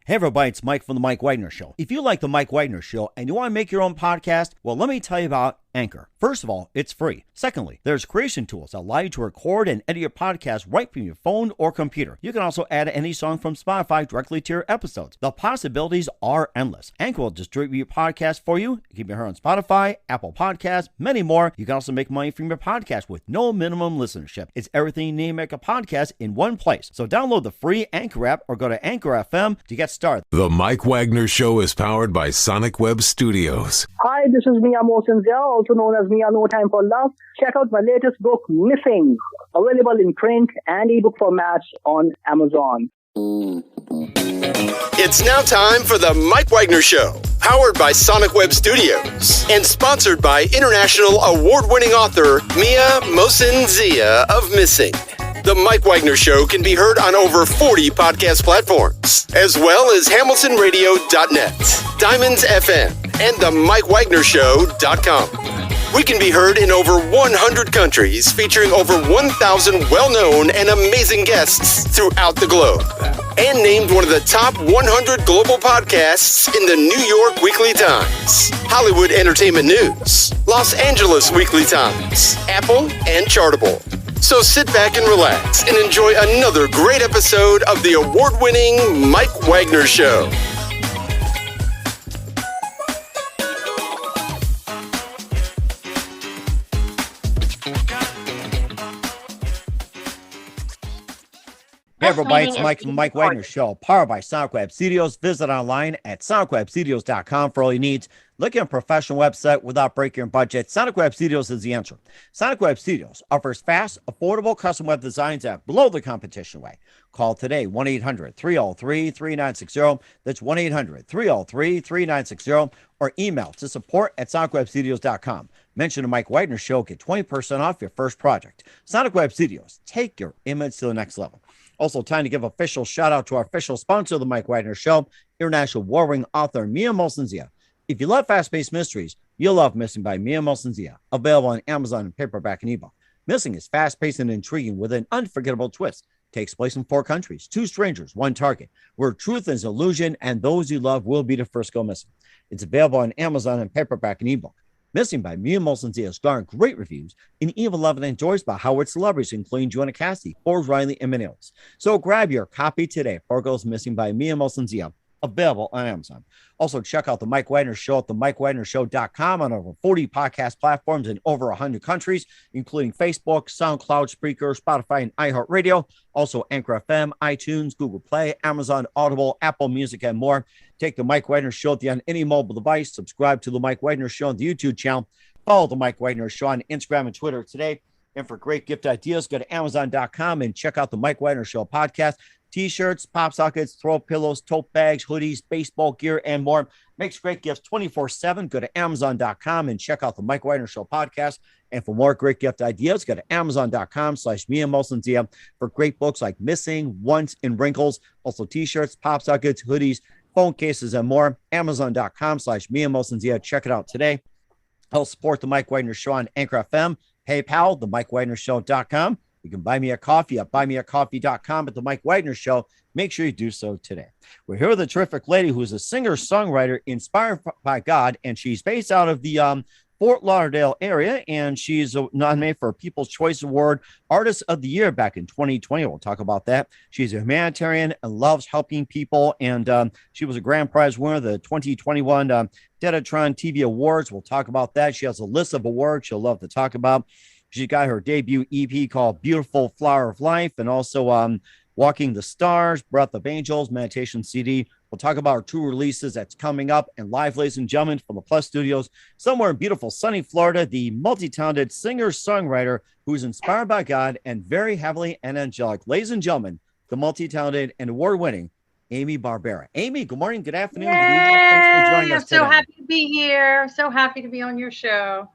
Hey everybody, it's Mike from The Mike Wagner Show. If you like The Mike Wagner Show and you want to make your own podcast, well, let me tell you about Anchor. First of all, it's free. Secondly, there's creation tools that allow you to record and edit your podcast right from your phone or computer. You can also add any song from Spotify directly to your episodes. The possibilities are endless. Anchor will distribute your podcast for you. You can be heard on Spotify, Apple Podcasts, many more. You can also make money from your podcast with no minimum listenership. It's everything you need to make a podcast in one place. So download the free Anchor app or go to Anchor FM to get started. The Mike Wagner Show is powered by Sonic Web Studios. Hi, this is Mia Mosensia, also known as Mia No Time for Love. Check out my latest book, Missing, available in print and ebook formats on Amazon. It's now time for the Mike Wagner Show, powered by Sonic Web Studios and sponsored by international award-winning author Mia Mosensia of Missing. The Mike Wagner Show can be heard on over 40 podcast platforms, as well as HamiltonRadio.net, Diamonds FM, and the MikeWagnerShow.com. We can be heard in over 100 countries, featuring over 1,000 well-known and amazing guests throughout the globe. And named one of the top 100 global podcasts in the New York Weekly Times, Hollywood Entertainment News, Los Angeles Weekly Times, Apple, and Chartable. So sit back and relax and enjoy another great episode of the award-winning Mike Wagner Show. Hey everybody, it's Mike from the Mike Wagner Show, powered by Sonic Web Studios. Visit online at sonicwebstudios.com for all your needs. Look at a professional website without breaking your budget. Sonic Web Studios is the answer. Sonic Web Studios offers fast, affordable custom web designs that blow the competition away. Call today, 1-800-303-3960. That's 1-800-303-3960. Or email to support@sonicwebstudios.com. Mention the Mike Wagner Show. Get 20% off your first project. Sonic Web Studios. Take your image to the next level. Also, time to give official shout out to our official sponsor of the Mike Wagner Show, international warring author Mia Mosensia. If you love fast-paced mysteries, you'll love Missing by Mia Mosensia, available on Amazon in paperback and ebook. Missing is fast-paced and intriguing with an unforgettable twist. Takes place in 4 countries, 2 strangers, 1 target, where truth is illusion and those you love will be the first go missing. It's available on Amazon in paperback and ebook. Missing by Mia Mosensia has garnered great reviews and even loved and enjoyed by Howard celebrities, including Joanna Cassidy, Forbes Riley, and many others. So grab your copy today. 4 Goes Missing by Mia Mosensia, available on Amazon. Also, check out the Mike Wagner Show at themikewagnershow.com on over 40 podcast platforms in over 100 countries, including Facebook, SoundCloud, Spreaker, Spotify, and iHeartRadio. Also, Anchor FM, iTunes, Google Play, Amazon, Audible, Apple Music, and more. Take the Mike Wagner Show on any mobile device. Subscribe to the Mike Wagner Show on the YouTube channel. Follow the Mike Wagner Show on Instagram and Twitter today. And for great gift ideas, go to Amazon.com and check out the Mike Wagner Show podcast. T-shirts, pop sockets, throw pillows, tote bags, hoodies, baseball gear, and more. Makes great gifts 24/7. Go to Amazon.com and check out the Mike Wagner Show podcast. And for more great gift ideas, go to Amazon.com/Mia Mosensia for great books like Missing, Once, and Wrinkles. Also T-shirts, pop sockets, hoodies, phone cases, and more. Amazon.com/Mia Mosensia. Check it out today. Help support the Mike Wagner Show on Anchor FM, PayPal, themikewagnershow.com. You can buy me a coffee at buymeacoffee.com at the Mike Wagner Show. Make sure you do so today. We're here with a terrific lady who's a singer-songwriter inspired by God, and she's based out of the Fort Lauderdale area, and she's nominated for a People's Choice Award Artist of the Year back in 2020. We'll talk about that. She's a humanitarian and loves helping people, and she was a grand prize winner of the 2021 Dedatron TV Awards. We'll talk about that. She has a list of awards she'll love to talk about. She got her debut EP called Beautiful Flower of Life, and also Walking the Stars, Breath of Angels, Meditation CD. We'll talk about our 2 releases that's coming up and live, ladies and gentlemen, from the Plus Studios, somewhere in beautiful sunny Florida, the multi-talented singer-songwriter who's inspired by God and very heavily and angelic. Ladies and gentlemen, the multi-talented and award-winning Amy Barbera. Amy, good morning, good afternoon. Yay! Good evening. Thanks for joining us today. I'm so happy to be here. So happy to be on your show.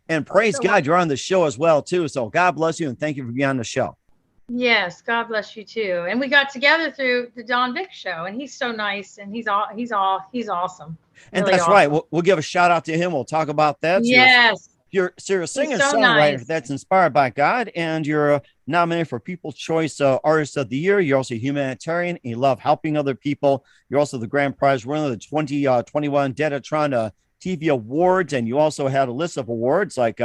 And praise God, you're on the show as well, too. So God bless you, and thank you for being on the show. Yes, God bless you, too. And we got together through the Don Vick show, and he's so nice, and he's awesome. And really that's awesome. right. We'll give a shout out to him. We'll talk about that. So yes. You're a He's singer so songwriter nice. that's inspired by God, and you're nominated for People's Choice Artist of the Year. You're also a humanitarian. And you love helping other people. You're also the grand prize winner of the 2021 Dedatron TV Awards, and you also had a list of awards like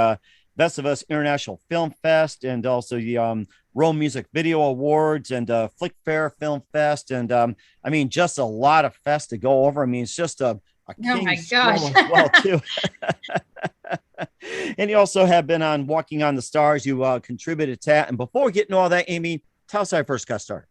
Best of Us International Film Fest, and also the Rome Music Video Awards, and Flick Fair Film Fest, and I mean, just a lot of fests to go over. I mean, it's just a Oh my king's gosh. scroll as well too. And you also have been on Walking on the Stars. You contributed to that. And before we get into all that, Amy, tell us how I first got started.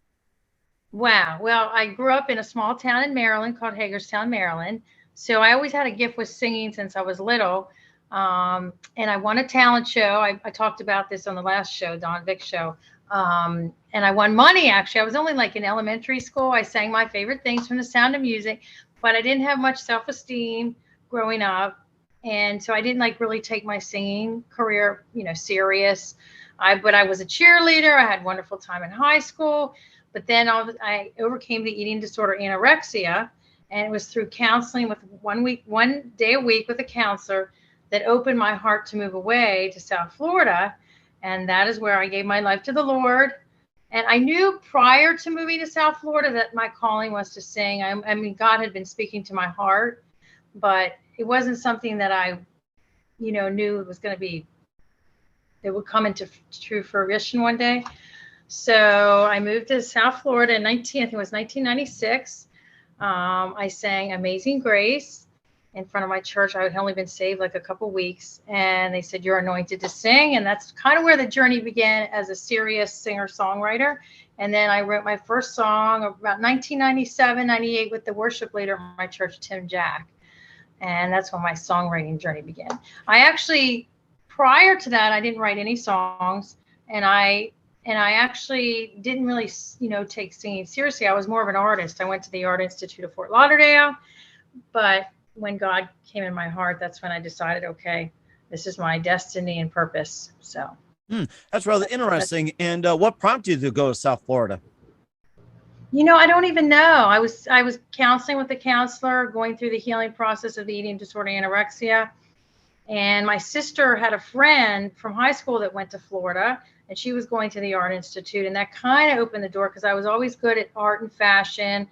Wow. Well, I grew up in a small town in Maryland called Hagerstown, Maryland. So I always had a gift with singing since I was little. And I won a talent show. I talked about this on the last show, Don Vick show. And I won money, actually. I was only like in elementary school. I sang my favorite things from The Sound of Music, but I didn't have much self-esteem growing up. And so I didn't like really take my singing career, serious. But I was a cheerleader. I had a wonderful time in high school. But then I overcame the eating disorder anorexia. And it was through counseling with one day a week with a counselor that opened my heart to move away to South Florida. And that is where I gave my life to the Lord. And I knew prior to moving to South Florida that my calling was to sing. I mean, God had been speaking to my heart, but it wasn't something that I, knew it was going to be, it would come into true fruition one day. So I moved to South Florida in I think it was 1996. I sang Amazing Grace in front of my church. I had only been saved like a couple weeks, and they said, you're anointed to sing. And that's kind of where the journey began as a serious singer-songwriter. And then I wrote my first song about 1997, 98 with the worship leader of my church, Tim Jack. And that's when my songwriting journey began. I actually, prior to that, I didn't write any songs, and I actually didn't really, take singing seriously. I was more of an artist. I went to the Art Institute of Fort Lauderdale, but when God came in my heart, that's when I decided, okay, this is my destiny and purpose. So that's rather interesting. And what prompted you to go to South Florida? I don't even know. I was counseling with the counselor, going through the healing process of the eating disorder anorexia. And my sister had a friend from high school that went to Florida, and she was going to the Art Institute. And that kind of opened the door because I was always good at art and fashion.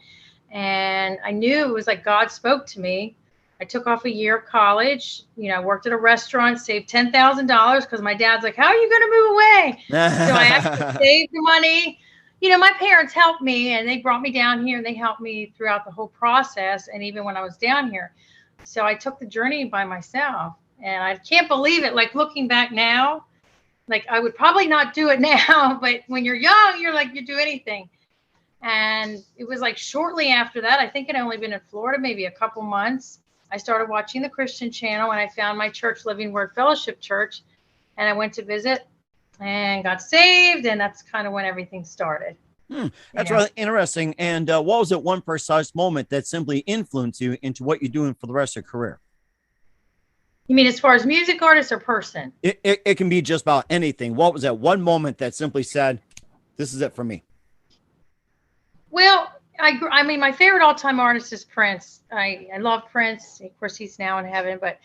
And I knew it was like God spoke to me. I took off a year of college. I worked at a restaurant, saved $10,000 because my dad's like, how are you going to move away? So I actually saved the money. My parents helped me, and they brought me down here, and they helped me throughout the whole process. And even when I was down here, so I took the journey by myself, and I can't believe it. Like looking back now, like I would probably not do it now, but when you're young, you're like, you do anything. And it was like shortly after that, I think I'd only been in Florida, maybe a couple months. I started watching the Christian channel, and I found my church, Living Word Fellowship Church, and I went to visit and got saved. And that's kind of when everything started. That's really interesting. And what was it one precise moment that simply influenced you into what you're doing for the rest of your career? You mean as far as music artist or person? It can be just about anything. What was that one moment that simply said, this is it for me? Well, I mean, my favorite all-time artist is Prince. I love Prince. Of course, he's now in heaven. But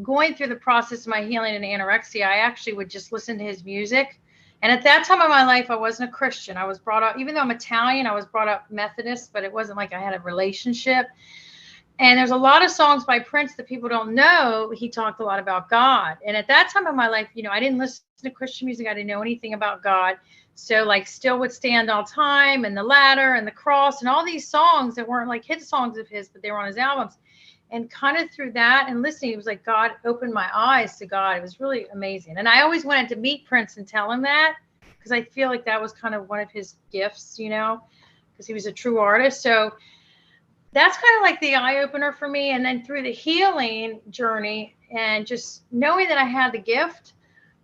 going through the process of my healing and anorexia, I actually would just listen to his music. And at that time of my life, I wasn't a Christian. I was brought up, even though I'm Italian, I was brought up Methodist, but it wasn't like I had a relationship. And there's a lot of songs by Prince that people don't know. He talked a lot about God. And at that time of my life, I didn't listen to Christian music. I didn't know anything about God. So like Still Would Stand All Time and The Ladder and The Cross and all these songs that weren't like hit songs of his, but they were on his albums. And kind of through that and listening, it was like God opened my eyes to God. It was really amazing. And I always wanted to meet Prince and tell him that, because I feel like that was kind of one of his gifts, because he was a true artist. So that's kind of like the eye opener for me. And then through the healing journey and just knowing that I had the gift.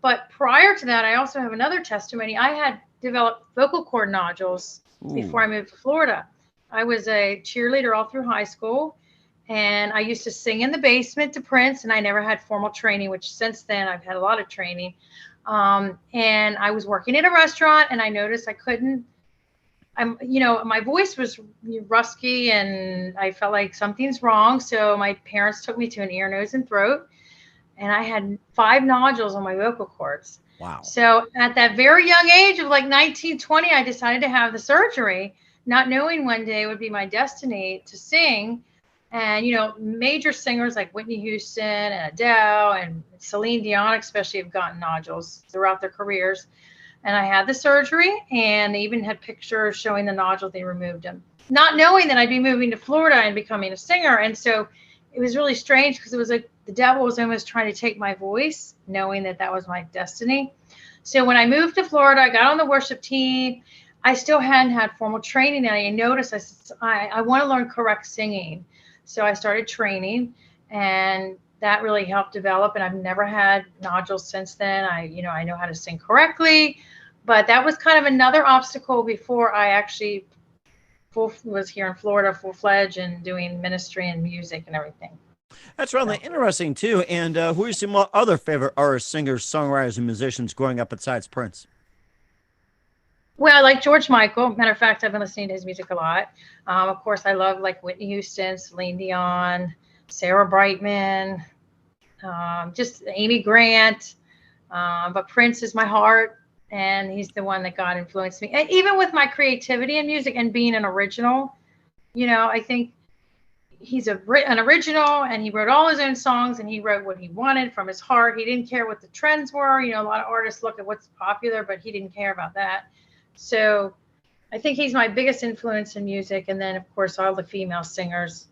But prior to that, I also have another testimony. I had developed vocal cord nodules before I moved to Florida. I was a cheerleader all through high school, and I used to sing in the basement to Prince, and I never had formal training, which since then I've had a lot of training. And I was working at a restaurant, and I noticed I couldn't, my voice was rusty, and I felt like something's wrong. So my parents took me to an ear, nose, and throat. and I had 5 nodules on my vocal cords. Wow. So at that very young age of like 19, 20, I decided to have the surgery, not knowing one day would be my destiny to sing. And, you know, major singers like Whitney Houston and Adele and Celine Dion especially have gotten nodules throughout their careers. And I had the surgery, and they even had pictures showing the nodule. They removed them, not knowing that I'd be moving to Florida and becoming a singer. And so it was really strange because it was like the devil was almost trying to take my voice, knowing that that was my destiny. So when I moved to Florida, I got on the worship team. I still hadn't had formal training, and I noticed I want to learn correct singing. So I started training, and that really helped develop, and I've never had nodules since then. I know how to sing correctly, but that was kind of another obstacle before I actually was here in Florida full-fledged and doing ministry and music and everything. That's really interesting too. And who are some other favorite artists, singers, songwriters, and musicians growing up besides Prince? Well, I like George Michael. Matter of fact, I've been listening to his music a lot. Of course, I love like Whitney Houston, Celine Dion, Sarah Brightman, just Amy Grant. But Prince is my heart, and he's the one that God influenced me. And even with my creativity in music and being an original, you know, I think he's an original, and he wrote all his own songs, and he wrote what he wanted from his heart. He didn't care what the trends were. You know, a lot of artists look at what's popular, but he didn't care about that. So I think he's my biggest influence in music. And then, of course, all the female singers,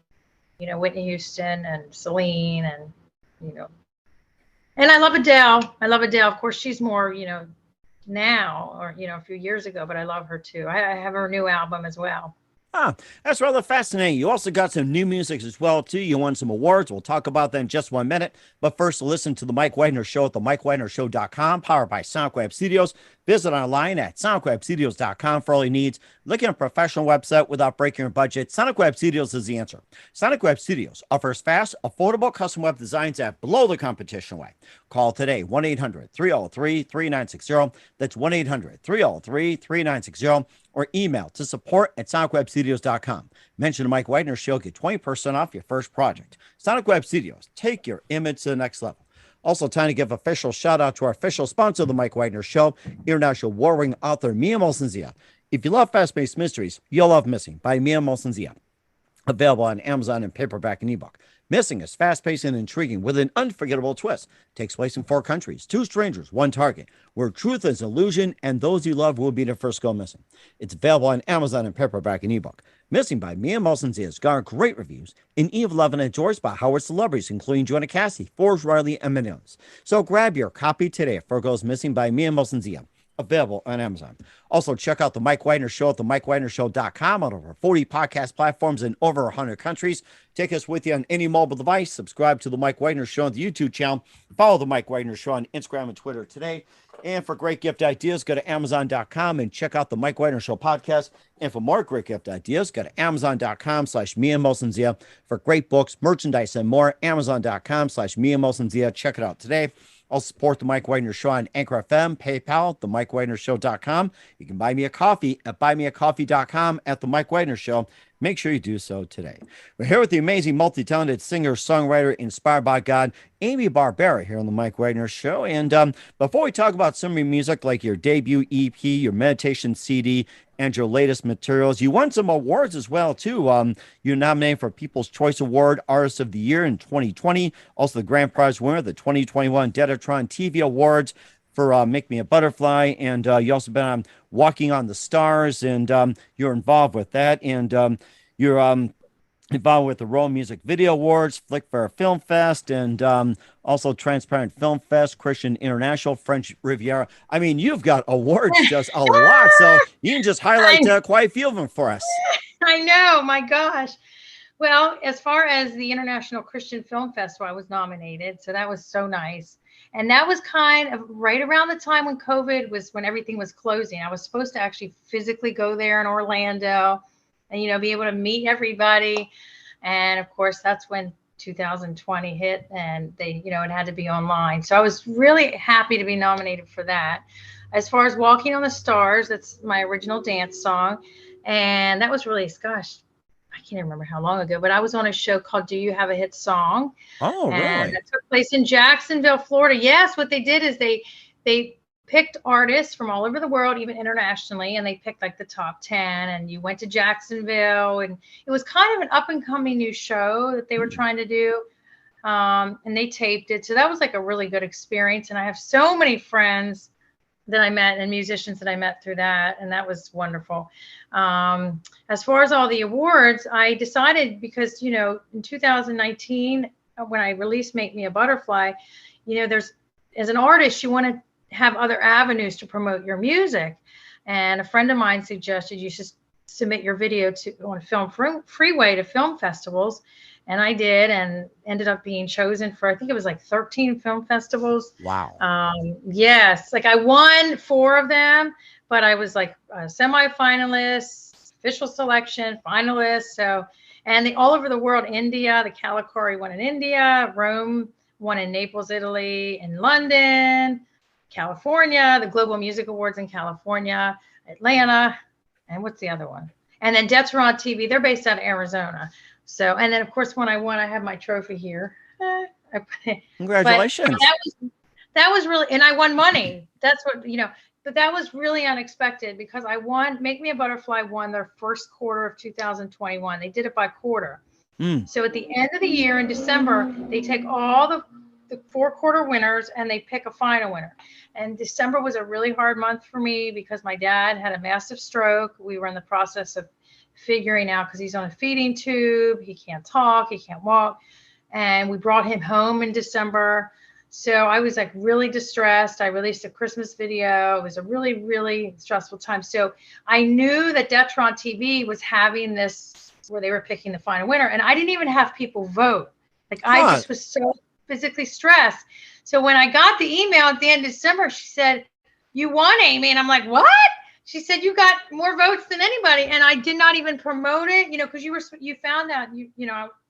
you know, Whitney Houston and Celine, and, you know, and I love Adele. Of course, she's more, you know, now, or, you know, a few years ago, but I love her too. I have her new album as well. That's rather fascinating. You also got some new music as well, too. You won some awards. We'll talk about that in just 1 minute. But first, listen to the Mike Wagner Show at themikewagnershow.com, powered by SonicWeb Studios. Visit online at sonicwebstudios.com for all your needs. Looking at a professional website without breaking your budget, Sonic Studios is the answer. Sonic Studios offers fast, affordable custom web designs at below the competition way. Call today, 1-800-303-3960. That's 1-800-303-3960. Or email to support@sonicwebstudios.com. Mention the Mike Wagner Show, get 20% off your first project. Sonic Web Studios, take your image to the next level. Also, time to give official shout out to our official sponsor of the Mike Wagner Show, international war-wing author Mia Molson-Zia. If you love fast-paced mysteries, you'll love Missing by Mia Molson-Zia. Available on Amazon in paperback and ebook. Missing is fast-paced and intriguing with an unforgettable twist. Takes place in 4 countries, 2 strangers, 1 target, where truth is illusion and those you love will be the first go missing. It's available on Amazon in paperback and ebook. Missing by Mia Molson-Zia has garnered great reviews and even loved and enjoyed by Howard celebrities, including Joanna Cassidy, Forbes Riley, and many others. So grab your copy today for Goes Missing by Mia Molson-Zia. Available on Amazon. Also, check out the Mike Wagner Show at themikewagnershow.com on over 40 podcast platforms in over 100 countries. Take us with you on any mobile device. Subscribe to the Mike Wagner Show on the YouTube channel. Follow the Mike Wagner Show on Instagram and Twitter today. And for great gift ideas, go to Amazon.com and check out the Mike Wagner Show podcast. And for more great gift ideas, go to Amazon.com/Mia Molson-Zia. For great books, merchandise, and more, Amazon.com/Mia Molson-Zia. Check it out today. I'll support the Mike Wagner Show on Anchor FM, PayPal, themikewagnershow.com. You can buy me a coffee at buymeacoffee.com at the Mike Wagner Show. Make sure you do so today. We're here with the amazing, multi-talented singer, songwriter, inspired by God, Amy Barbera, here on the Mike Wagner Show. And before we talk about some of your music, like your debut EP, your meditation CD, and your latest materials, you won some awards as well, too. You're nominated for People's Choice Award, Artist of the Year in 2020. Also the grand prize winner, the 2021 Dedatron TV Awards for Make Me a Butterfly. And you also been on Walking on the Stars, and you're involved with that. And you're involved with the Royal Music Video Awards, Flick Fair Film Fest, and also Transparent Film Fest, Christian International, French Riviera. I mean, you've got awards just a lot, so you can just highlight quite a few of them for us. I know, my gosh. Well, as far as the International Christian Film Festival, I was nominated, so that was so nice. And that was kind of right around the time when COVID was, when everything was closing. I was supposed to actually physically go there in Orlando and, you know, be able to meet everybody. And of course, that's when 2020 hit, and they, you know, it had to be online. So I was really happy to be nominated for that. As far as Walking on the Stars, that's my original dance song. And that was really, gosh, I can't remember how long ago, but I was on a show called Do You Have a Hit Song? Oh, And really? that took place in Jacksonville, Florida. Yes, what they did is they picked artists from all over the world, even internationally, and they picked like the top 10, and you went to Jacksonville, and it was kind of an up and coming new show that they were trying to do. And they taped it. So that was like a really good experience. And I have so many friends that I met and musicians that I met through that. And that was wonderful. As far as all the awards, I decided because, in 2019, when I released Make Me a Butterfly, as an artist, you want to have other avenues to promote your music. And a friend of mine suggested you should submit your video on Film Freeway to film festivals. And I did, and ended up being chosen for, I think it was like 13 film festivals. Wow. Yes, like I won 4 of them, but I was like a semifinalist, official selection, finalist. So, and all over the world, India, the Calicari won in India, Rome won in Naples, Italy, in London, California, the Global Music Awards in California, Atlanta, and what's the other one? And then Detron TV, they're based out of Arizona. So, and then of course, when I won, I have my trophy here. Congratulations. But that was really, and I won money. That's what, but that was really unexpected because I won, Make Me a Butterfly won their first quarter of 2021. They did it by quarter. So at the end of the year in December, they take all the 4-quarter winners and they pick a final winner. And December was a really hard month for me because my dad had a massive stroke. We were in the process of figuring out, because he's on a feeding tube, he can't talk, he can't walk, and we brought him home in December. So I was like really distressed. I released a Christmas video. It was a really, really stressful time. So I knew that Detron TV was having this where they were picking the final winner, and I didn't even have people vote. Like I just was so physically stressed. So when I got the email at the end of December, she said, "You won, Amy." And I'm like, "What?" She said, "You got more votes than anybody." And I did not even promote it, because you found out,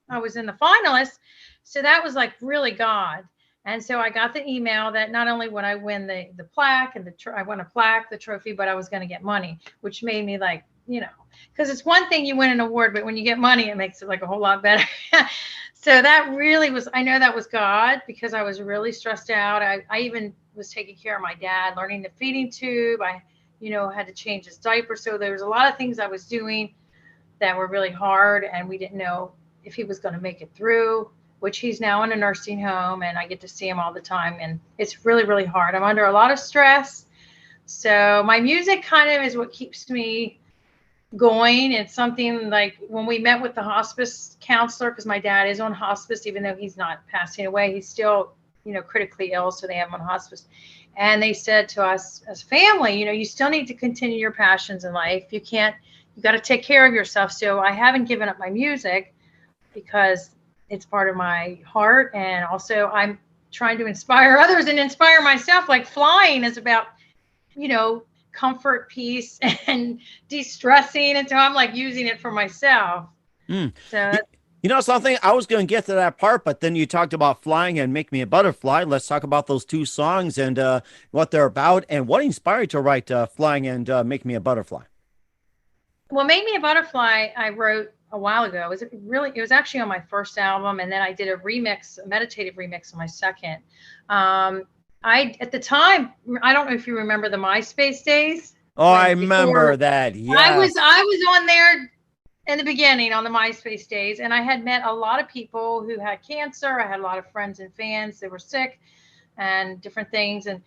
I was in the finalists. So that was like really God. And so I got the email that not only would I win the plaque and I won a plaque, the trophy, but I was going to get money, which made me like, because it's one thing you win an award, but when you get money, it makes it like a whole lot better. So that really was, I know that was God, because I was really stressed out. I even was taking care of my dad, learning the feeding tube. I had to change his diaper. So there was a lot of things I was doing that were really hard, and we didn't know if he was going to make it through, which he's now in a nursing home, and I get to see him all the time. And it's really, really hard. I'm under a lot of stress. So my music kind of is what keeps me going. It's something like when we met with the hospice counselor, because my dad is on hospice, even though he's not passing away, he's still, critically ill. So they have him on hospice. And they said to us as family, you still need to continue your passions in life. You got to take care of yourself. So I haven't given up my music because it's part of my heart. And also I'm trying to inspire others and inspire myself. Like flying is about, comfort, peace, and de-stressing. And so I'm like using it for myself. So something, I was going to get to that part, but then you talked about flying and Make Me a Butterfly. Let's talk about those 2 songs and what they're about and what inspired you to write Flying and Make Me a Butterfly. Well, Make Me a Butterfly, I wrote a while ago. It was actually on my first album. And then I did a meditative remix on my second. At the time, I don't know if you remember the MySpace days. Oh, I remember that. Yeah. I was on there in the beginning on the MySpace days, and I had met a lot of people who had cancer. I had a lot of friends and fans that were sick and different things. And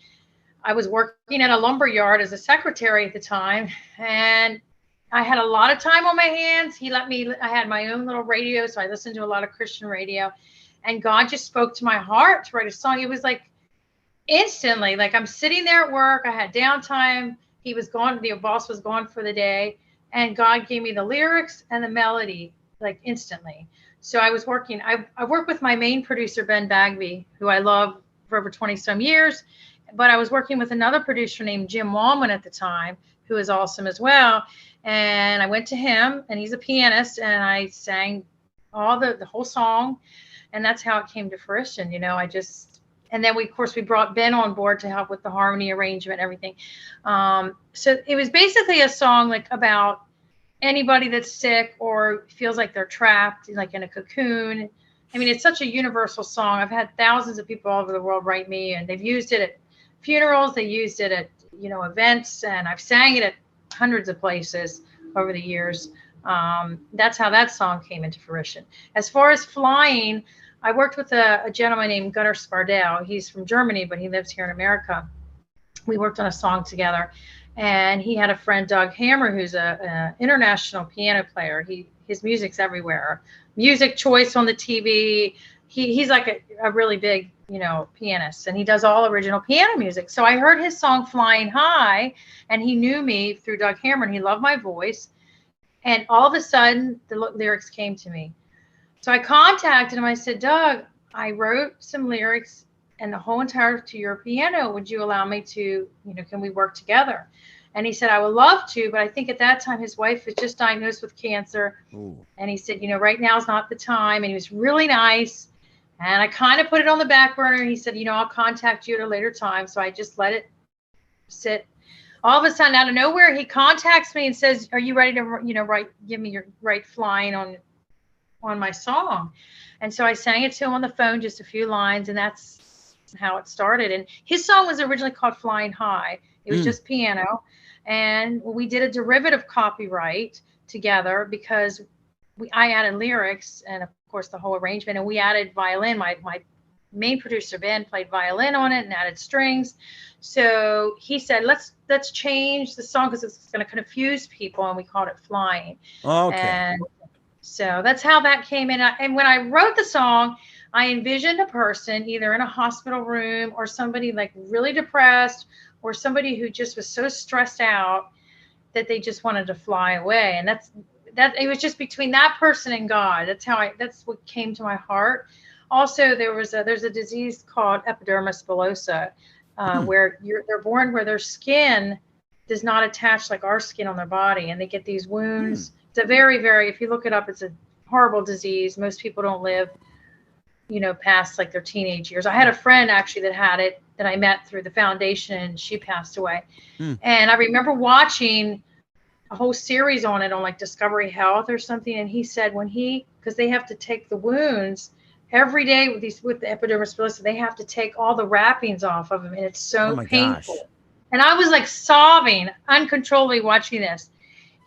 I was working at a lumber yard as a secretary at the time, and I had a lot of time on my hands. I had my own little radio, so I listened to a lot of Christian radio, and God just spoke to my heart to write a song. It was like instantly, like I'm sitting there at work. I had downtime. He was gone. The boss was gone for the day. And God gave me the lyrics and the melody, like instantly. So I was working. I worked with my main producer, Ben Bagby, who I love for over 20 some years. But I was working with another producer named Jim Wallman at the time, who is awesome as well. And I went to him, and he's a pianist, and I sang all the whole song. And that's how it came to fruition. And then we brought Ben on board to help with the harmony arrangement and everything. So it was basically a song like about anybody that's sick or feels like they're trapped, like in a cocoon. I mean, it's such a universal song. I've had thousands of people all over the world write me, and they've used it at funerals. They used it at, events, and I've sang it at hundreds of places over the years. That's how that song came into fruition. As far as flying, I worked with a gentleman named Gunnar Spardell. He's from Germany, but he lives here in America. We worked on a song together, and he had a friend, Doug Hammer, who's a international piano player. His music's everywhere. Music Choice on the TV. He's like a really big, pianist, and he does all original piano music. So I heard his song Flying High, and he knew me through Doug Hammer, and he loved my voice. And all of a sudden, the lyrics came to me. So I contacted him. I said, Doug, I wrote some lyrics and the whole entire to your piano. Would you allow me to, can we work together? And he said, I would love to, but I think at that time his wife was just diagnosed with cancer. Ooh. And he said, right now is not the time. And he was really nice. And I kind of put it on the back burner. He said, I'll contact you at a later time. So I just let it sit. All of a sudden, out of nowhere, he contacts me and says, are you ready to, give me your flying on my song? And so I sang it to him on the phone, just a few lines, and that's how it started. And his song was originally called Flying High. It was just piano. And we did a derivative copyright together because I added lyrics and, of course, the whole arrangement. And we added violin. My main producer, Ben, played violin on it and added strings. So he said, let's change the song because it's going to confuse people. And we called it Flying. Okay. And so that's how that came in. And when I wrote the song, I envisioned a person either in a hospital room or somebody like really depressed or somebody who just was so stressed out that they just wanted to fly away. And it was just between that person and God. That's what came to my heart. Also, there's a disease called epidermis bullosa, where they're born where their skin does not attach like our skin on their body, and they get these wounds. It's a very, very, if you look it up, it's a horrible disease. Most people don't live, past like their teenage years. I had a friend actually that had it that I met through the foundation, and she passed away. And I remember watching a whole series on it on like Discovery Health or something. And he said because they have to take the wounds every day with the epidermis bullosa, they have to take all the wrappings off of them, and it's so painful. Gosh. And I was like sobbing uncontrollably watching this.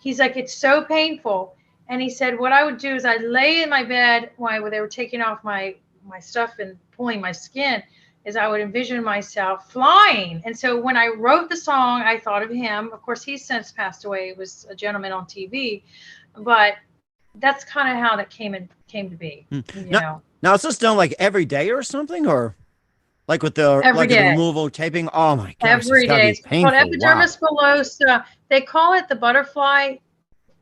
He's like, it's so painful. And he said, what I would do is I'd lay in my bed while they were taking off my stuff and pulling my skin, is I would envision myself flying. And so when I wrote the song, I thought of him. Of course, he's since passed away. He was a gentleman on TV, but that's kind of how that came to be. Now, is this done like every day or something, or like with the removal taping? Oh my gosh, every day. It's called epidermis bullosa. They call it the butterfly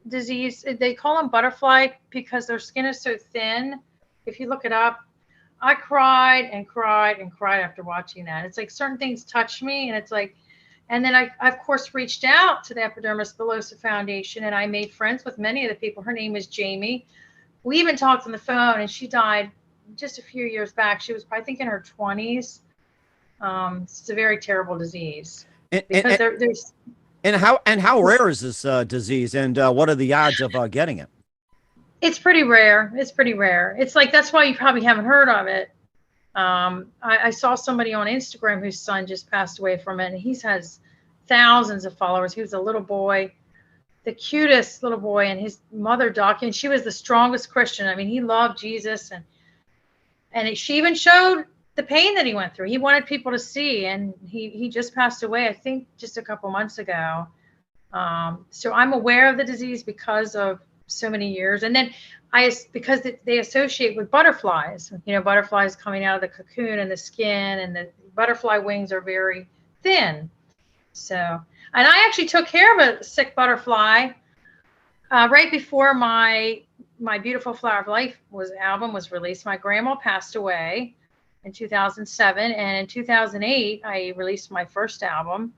disease. They call them butterfly because their skin is so thin. If you look it up, I cried and cried and cried after watching that. It's like certain things touch me, and it's like, and then I of course reached out to the Epidermis Bullosa Foundation, and I made friends with many of the people. Her name is Jamie. We even talked on the phone, and she died just a few years back. She was, I think, in her 20s. It's a very terrible disease. And how rare is this disease, and what are the odds of getting it? It's pretty rare. It's like, that's why you probably haven't heard of it. I saw somebody on Instagram whose son just passed away from it, and he has thousands of followers. He was a little boy, the cutest little boy, and his mother, Doc, and she was the strongest Christian. I mean, he loved Jesus, and she even showed the pain that he went through. He wanted people to see, and he just passed away, I think, just a couple months ago. So I'm aware of the disease because of so many years. And then because they associate with butterflies, butterflies coming out of the cocoon and the skin, and the butterfly wings are very thin. So, and I actually took care of a sick butterfly right before my Beautiful Flower of Life album was released. My grandma passed away in 2007, and in 2008 I released my first album.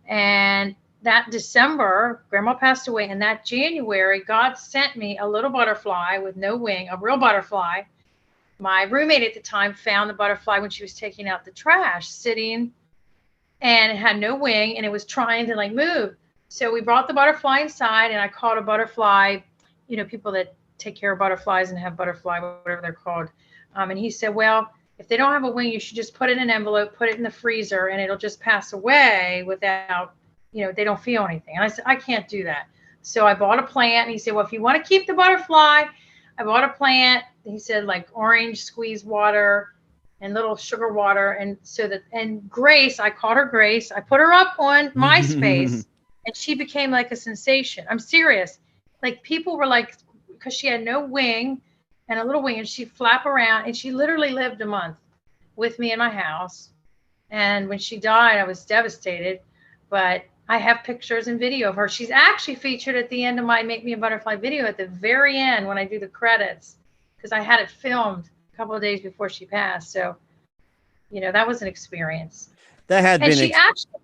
And that December, Grandma passed away, and that January, God sent me a little butterfly with no wing, a real butterfly. My roommate at the time found the butterfly when she was taking out the trash, sitting, and it had no wing, and it was trying to like move. So we brought the butterfly inside, and I called a butterfly, people that take care of butterflies and have butterfly, whatever they're called. And he said, well, if they don't have a wing, you should just put it in an envelope, put it in the freezer, and it'll just pass away without, they don't feel anything. And I said, I can't do that. So I bought a plant, and he said, well, if you want to keep the butterfly, I bought a plant. He said, like orange squeeze water and little sugar water. And Grace, I called her Grace. I put her up on MySpace, and she became like a sensation. I'm serious. Like, people were like, because she had no wing and a little wing, and she'd flap around, and she literally lived a month with me in my house. And when she died, I was devastated, but I have pictures and video of her. She's actually featured at the end of my Make Me a Butterfly video at the very end when I do the credits, because I had it filmed a couple of days before she passed. So, that was an experience. That had and been. She actually.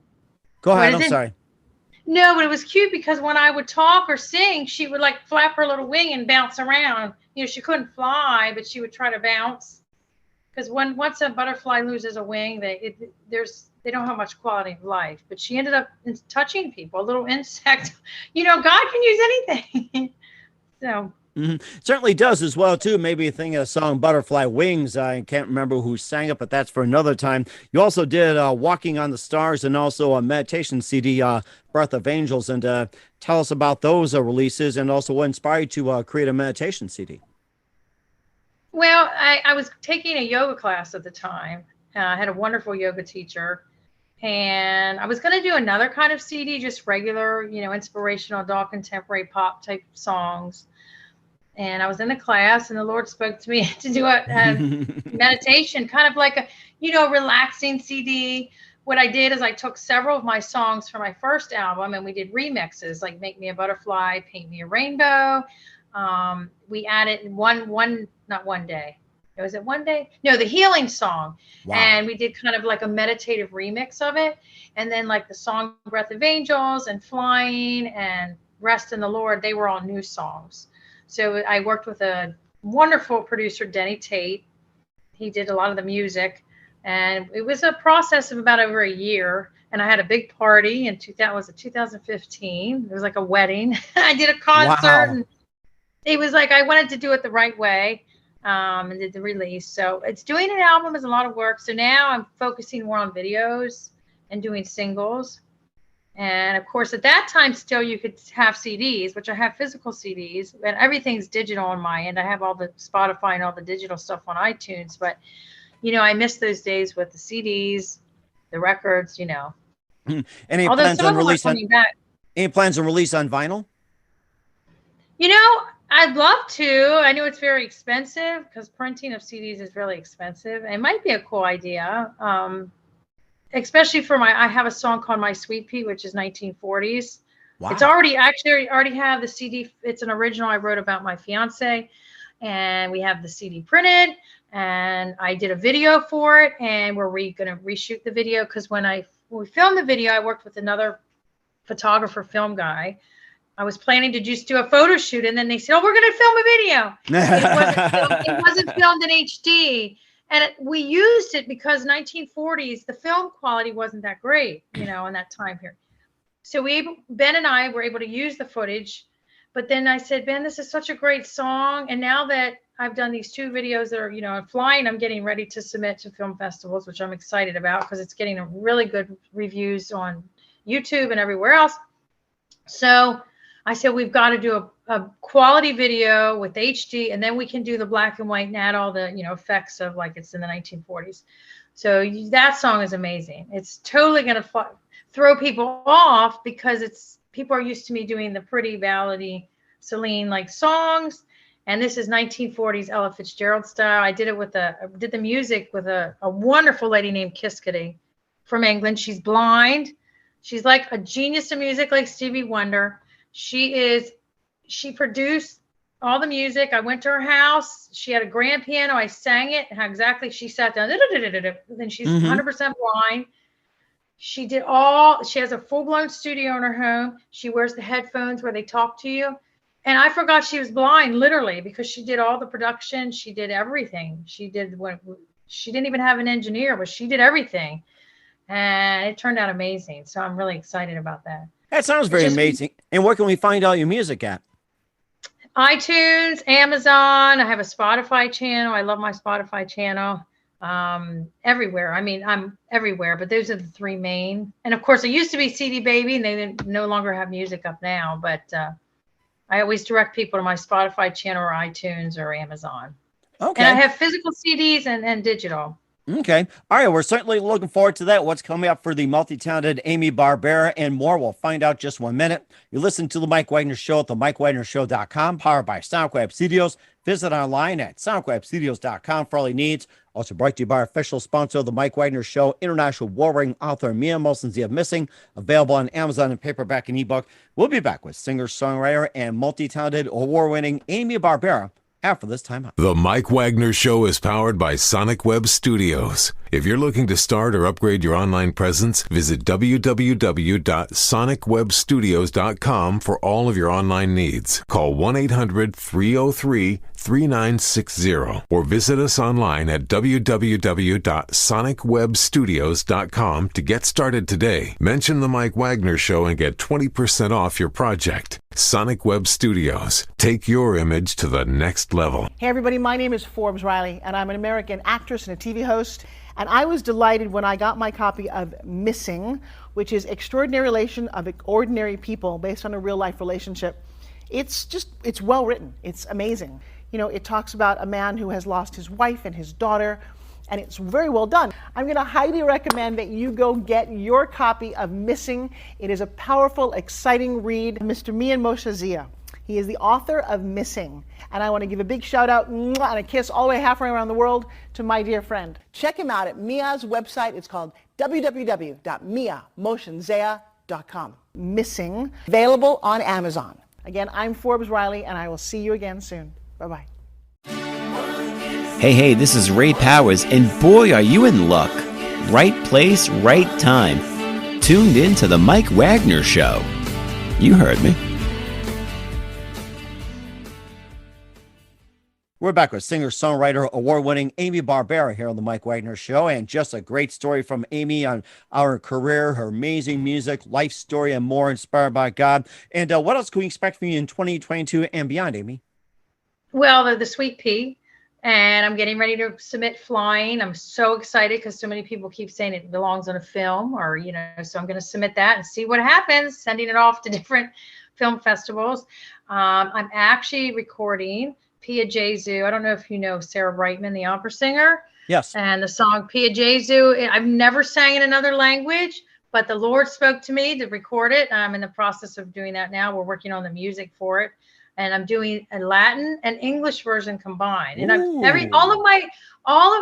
Go ahead. I'm sorry. No, but it was cute because when I would talk or sing, she would like flap her little wing and bounce around. She couldn't fly, but she would try to bounce. Because once a butterfly loses a wing, they don't have much quality of life. But she ended up touching people, a little insect. God can use anything. So. Mm-hmm. Certainly does as well too. Maybe a thing, a song "Butterfly Wings." I can't remember who sang it, but that's for another time. You also did "Walking on the Stars" and also a meditation CD, "Breath of Angels." And tell us about those releases, and also what inspired you to create a meditation CD. Well, I was taking a yoga class at the time. I had a wonderful yoga teacher, and I was going to do another kind of CD, just regular, inspirational, adult, contemporary pop type songs. And I was in the class, and the Lord spoke to me to do a meditation, kind of like a, relaxing CD. What I did is I took several of my songs from my first album, and we did remixes, like "Make Me a Butterfly," "Paint Me a Rainbow." We added not one day. Was it one day? No, the Healing Song. Wow. And we did kind of like a meditative remix of it. And then like the song "Breath of Angels" and "Flying" and "Rest in the Lord," they were all new songs. So I worked with a wonderful producer, Denny Tate. He did a lot of the music, and it was a process of about over a year. And I had a big party in 2015. It was like a wedding. I did a concert. Wow. And it was like I wanted to do it the right way, and did the release. So doing an album is a lot of work. So now I'm focusing more on videos and doing singles. And of course, at that time, still you could have CDs, which I have physical CDs, and everything's digital on my end. I have all the Spotify and all the digital stuff on iTunes, but I miss those days with the CDs, the records, Any plans on release on vinyl? I'd love to. I know it's very expensive because printing of CDs is really expensive. It might be a cool idea. Especially for I have a song called "My Sweet Pea," which is 1940s. Wow. It's already have the CD. It's an original I wrote about my fiance, and we have the CD printed, and I did a video for it, and we're going to reshoot the video because when we filmed the video, I worked with another photographer, film guy. I was planning to just do a photo shoot, and then they said, "Oh, we're going to film a video." It wasn't filmed in HD. And we used it because 1940s, the film quality wasn't that great, in that time period. So Ben and I were able to use the footage. But then I said, Ben, this is such a great song. And now that I've done these 2 videos that are, flying, I'm getting ready to submit to film festivals, which I'm excited about because it's getting a really good reviews on YouTube and everywhere else. So I said, we've got to do a quality video with HD, and then we can do the black and white and add all the, effects of like it's in the 1940s. So that song is amazing. It's totally going to throw people off because people are used to me doing the pretty ballady Celine like songs. And this is 1940s Ella Fitzgerald style. I did it did the music with a wonderful lady named Kiskady from England. She's blind. She's like a genius of music, like Stevie Wonder. She produced all the music. I went to her house. She had a grand piano. I sang it. And how exactly she sat down. Then she's 100% blind. She has a full-blown studio in her home. She wears the headphones where they talk to you. And I forgot she was blind, literally, because she did all the production. She did everything. She didn't even have an engineer, but she did everything. And it turned out amazing. So I'm really excited about that. That sounds very amazing. And where can we find all your music at? iTunes, Amazon. I have a Spotify channel. I love my Spotify channel. Everywhere. I mean, I'm everywhere, but those are the three main. And of course, I used to be CD Baby, and they no longer have music up now. But I always direct people to my Spotify channel or iTunes or Amazon. Okay. And I have physical CDs and digital. Okay. All right. We're certainly looking forward to that. What's coming up for the multi-talented Amy Barbera and more. We'll find out just 1 minute. You listen to The Mike Wagner Show at themikewagnershow.com, powered by SonicWeb Studios. Visit online at sonicwebstudios.com for all your needs. Also brought to you by our official sponsor of The Mike Wagner Show, international war-winning author Mia Molson's The Missing, available on Amazon and paperback and ebook. We'll be back with singer, songwriter, and multi-talented award-winning Amy Barbera after this time out. The Mike Wagner Show is powered by Sonic Web Studios. If you're looking to start or upgrade your online presence, visit www.sonicwebstudios.com for all of your online needs. Call 1-800-303-3960 or visit us online at www.sonicwebstudios.com to get started today. Mention The Mike Wagner Show and get 20% off your project. Sonic Web Studios. Take your image to the next level. Hey everybody, my name is Forbes Riley, and I'm an American actress and a TV host. And I was delighted when I got my copy of Missing, which is Extraordinary Relation of Ordinary People based on a real life relationship. It's well written. It's amazing. You know, it talks about a man who has lost his wife and his daughter, and it's very well done. I'm going to highly recommend that you go get your copy of Missing. It is a powerful, exciting read. Mr. Mian Moshe Zia. He is the author of Missing. And I want to give a big shout out and a kiss all the way halfway around the world to my dear friend. Check him out at Mia's website. It's called www.miamoshenzea.com. Missing, available on Amazon. Again, I'm Forbes Riley, and I will see you again soon. Bye-bye. Hey, this is Ray Powers, and boy, are you in luck. Right place, right time. Tuned in to The Mike Wagner Show. You heard me. We're back with singer-songwriter, award-winning Amy Barbera here on The Mike Wagner Show, and just a great story from Amy on our career, her amazing music, life story, and more, inspired by God. And what else can we expect from you in 2022 and beyond, Amy? Well, the Sweet Pea, and I'm getting ready to submit Flying. I'm so excited because so many people keep saying it belongs on a film, or, you know, so I'm going to submit that and see what happens, sending it off to different film festivals. I'm actually recording Pia Jesu. I don't know if you know Sarah Brightman, the opera singer. Yes. And the song Pia Jesu, I've never sang in another language, but the Lord spoke to me to record it. I'm in the process of doing that now. We're working on the music for it. And I'm doing a Latin and English version combined. And all of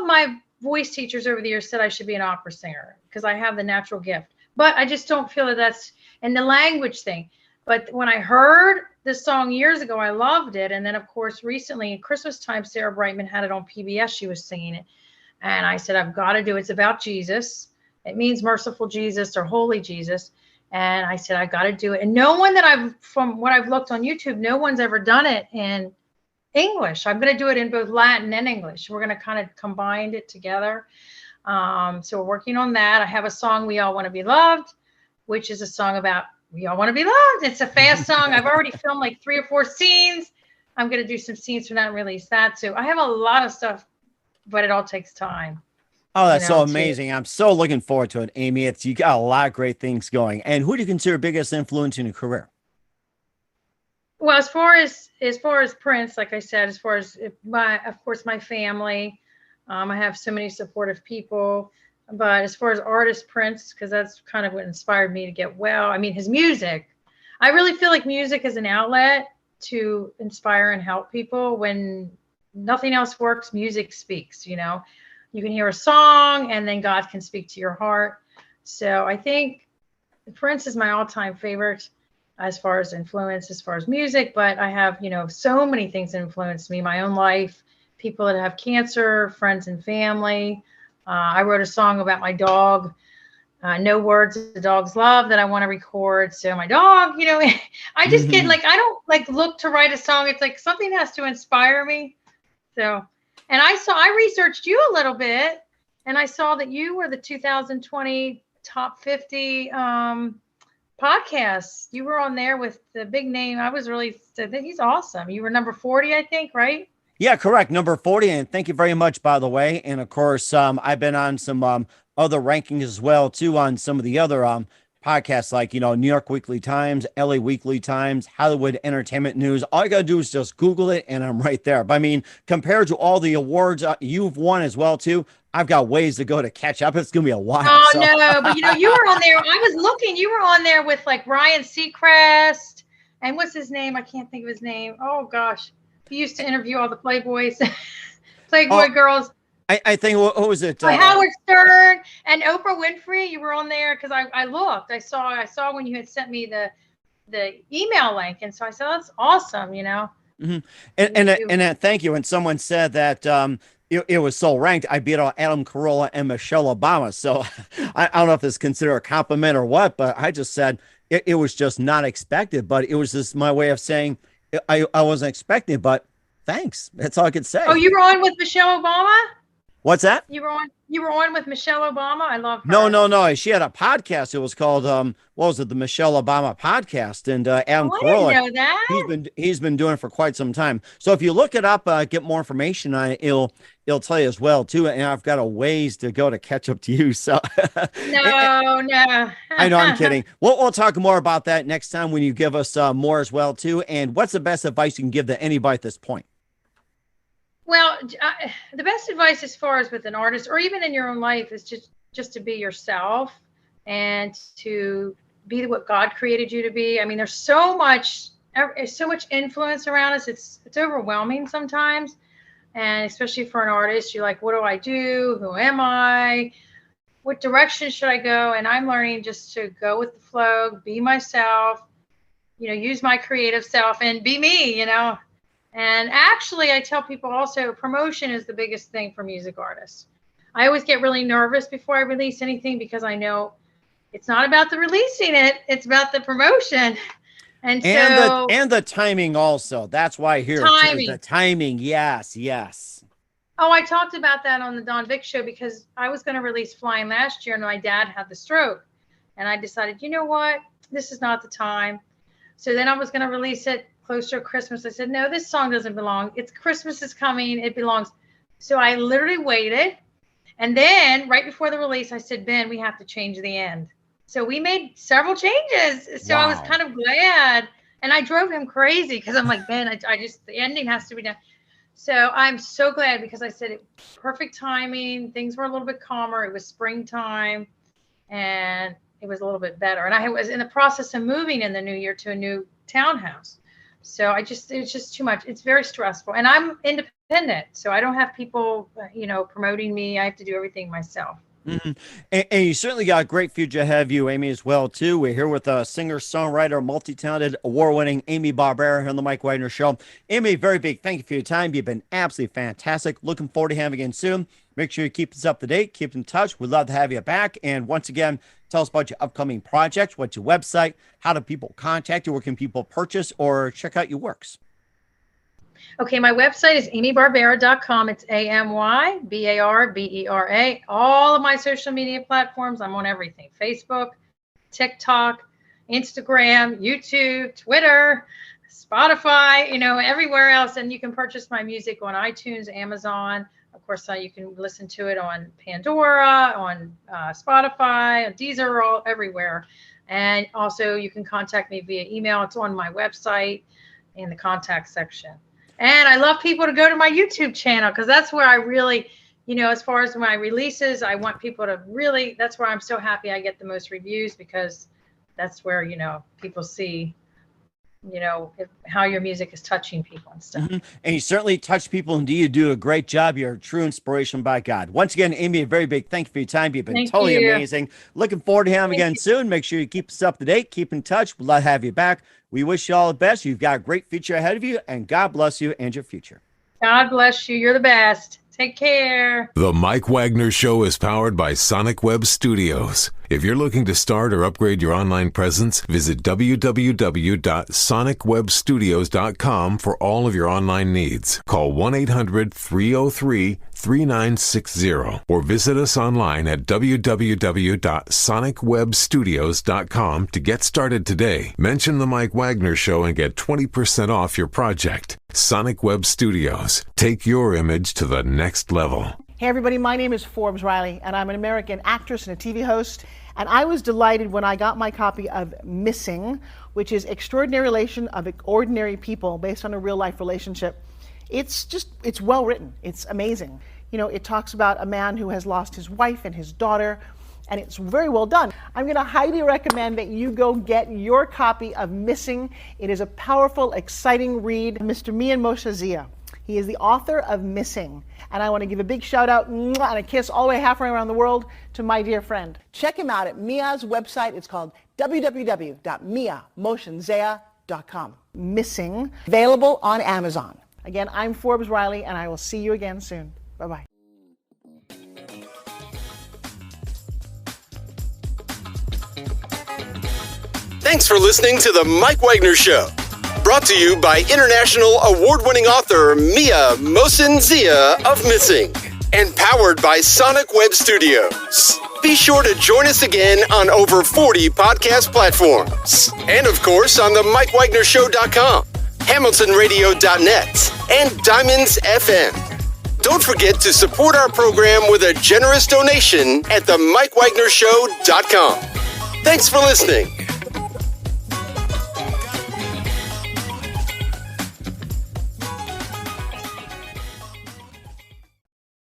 my voice teachers over the years said I should be an opera singer because I have the natural gift. But I just don't feel that that's in the language thing. But when I heard this song years ago, I loved it. And then, of course, recently at Christmas time, Sarah Brightman had it on PBS. She was singing it. And I said, I've got to do it. It's about Jesus. It means merciful Jesus or holy Jesus. And I said, I've got to do it. And no one from what I've looked on YouTube, no one's ever done it in English. I'm going to do it in both Latin and English. We're going to kind of combine it together. So we're working on that. I have a song, We All Want to Be Loved, which is a song about we all want to be loved. It's a fast song. I've already filmed like 3 or 4 scenes. I'm going to do some scenes from that and release that too. I have a lot of stuff, but it all takes time. Oh, that's so amazing. I'm so looking forward to it, Amy. You got a lot of great things going. And who do you consider biggest influence in your career? Well, as far as Prince, like I said, of course, my family, I have so many supportive people. But as far as artist Prince, because that's kind of what inspired me to get well. I mean, his music, I really feel like music is an outlet to inspire and help people. When nothing else works, music speaks, you know. You can hear a song and then God can speak to your heart. So I think Prince is my all-time favorite as far as influence, as far as music. But I have, you know, so many things that influenced me, my own life, people that have cancer, friends and family. I wrote a song about my dog, No Words the Dog's Love, that I want to record. So my dog, you know, I just get like, I don't like look to write a song. It's like something has to inspire me. So, and I researched you a little bit, and I saw that you were the 2020 top 50 podcasts. You were on there with the big name. I was really, he's awesome. You were number 40, I think, right? Yeah, correct. Number 40. And thank you very much, by the way. And of course, I've been on some other rankings as well, too, on some of the other podcasts like, New York Weekly Times, LA Weekly Times, Hollywood Entertainment News. All you got to do is just Google it and I'm right there. But I mean, compared to all the awards you've won as well, too, I've got ways to go to catch up. It's going to be a while. Oh, so. No, but you were on there. I was looking, you were on there with like Ryan Seacrest and what's his name? I can't think of his name. Oh gosh. He used to interview all the Playboy girls. I think, what was it? Howard Stern and Oprah Winfrey. You were on there because I looked. I saw when you had sent me the email link, and so I said, that's awesome, Mm-hmm. And thank you. And someone said that it was so ranked, I beat out Adam Carolla and Michelle Obama. So I don't know if it's considered a compliment or what, but I just said it was just not expected. But it was just my way of saying I wasn't expecting it, but thanks. That's all I could say. Oh, you were on with Michelle Obama? What's that? You were on with Michelle Obama? I love her. No. She had a podcast. It was called what was it? The Michelle Obama podcast. And Adam Carolla, I didn't know that. He's been doing it for quite some time. So if you look it up, get more information on it, it'll tell you as well too. And I've got a ways to go to catch up to you. So no. I know, I'm kidding. We'll talk more about that next time when you give us more as well too. And what's the best advice you can give to anybody at this point? Well, the best advice as far as with an artist or even in your own life is just to be yourself and to be what God created you to be. I mean, there's so much influence around us. It's overwhelming sometimes. And especially for an artist, you're like, what do I do? Who am I? What direction should I go? And I'm learning just to go with the flow, be myself, use my creative self and be me, And actually, I tell people also promotion is the biggest thing for music artists. I always get really nervous before I release anything because I know it's not about the releasing it. It's about the promotion. And the timing also. That's why I hear the timing. Yes. Oh, I talked about that on the Don Vick show because I was going to release Flying last year and my dad had the stroke. And I decided, you know what? This is not the time. So then I was going to release it closer to Christmas. I said, no, this song doesn't belong. It's Christmas is coming. It belongs. So I literally waited. And then right before the release, I said, Ben, we have to change the end. So we made several changes. So wow. I was kind of glad. And I drove him crazy because I'm like, Ben, the ending has to be done. So I'm so glad because I said perfect timing. Things were a little bit calmer. It was springtime and it was a little bit better. And I was in the process of moving in the new year to a new townhouse. So it's just too much. It's very stressful and I'm independent. So I don't have people, promoting me. I have to do everything myself. Mm-hmm. And you certainly got a great future ahead of you, Amy, as well, too. We're here with a singer, songwriter, multi-talented, award-winning Amy Barbera here on the Mike Wagner Show. Amy, very big thank you for your time. You've been absolutely fantastic. Looking forward to having you again soon. Make sure you keep us up to date, keep in touch. We'd love to have you back. And once again, tell us about your upcoming projects, what's your website, how do people contact you, where can people purchase or check out your works? Okay, my website is amybarbera.com. It's AMYBARBERA. All of my social media platforms, I'm on everything. Facebook, TikTok, Instagram, YouTube, Twitter, Spotify, everywhere else. And you can purchase my music on iTunes, Amazon. Of course, you can listen to it on Pandora, on Spotify, on Deezer, all everywhere. And also you can contact me via email. It's on my website in the contact section. And I love people to go to my YouTube channel because that's where I really, as far as my releases, I want people to really, that's where I'm so happy I get the most reviews because that's where, people see, how your music is touching people and stuff. Mm-hmm. And you certainly touch people. Indeed, you do a great job. You're a true inspiration by God. Once again, Amy, a very big thank you for your time. You've been totally amazing. Looking forward to having you again soon. Make sure you keep us up to date. Keep in touch. We'd love to have you back. We wish you all the best. You've got a great future ahead of you, and God bless you and your future. God bless you. You're the best. Take care. The Mike Wagner Show is powered by Sonic Web Studios. If you're looking to start or upgrade your online presence, visit www.sonicwebstudios.com for all of your online needs. Call 1-800-303-3999 888-478-3960 or visit us online at www.sonicwebstudios.com to get started today. Mention the Mike Wagner Show and get 20% off your project. Sonic Web Studios. Take your image to the next level. Hey everybody, my name is Forbes Riley, and I'm an American actress and a TV host. And I was delighted when I got my copy of Missing, which is Extraordinary Relation of Ordinary People based on a real life relationship. It's well written. It's amazing. You know, it talks about a man who has lost his wife and his daughter, and it's very well done. I'm going to highly recommend that you go get your copy of Missing. It is a powerful, exciting read. Mr. Mian Moshe Zia. He is the author of Missing. And I want to give a big shout out and a kiss all the way halfway around the world to my dear friend. Check him out at Mia's website. It's called www.miamotionzea.com. Missing, available on Amazon. Again, I'm Forbes Riley, and I will see you again soon. Bye-bye. Thanks for listening to The Mike Wagner Show. Brought to you by international award-winning author Mia Mohsen-Zia of Missing. And powered by Sonic Web Studios. Be sure to join us again on over 40 podcast platforms. And of course on the MikeWagnerShow.com, HamiltonRadio.net, and Diamonds FM. Don't forget to support our program with a generous donation at the MikeWagnerShow.com. Thanks for listening.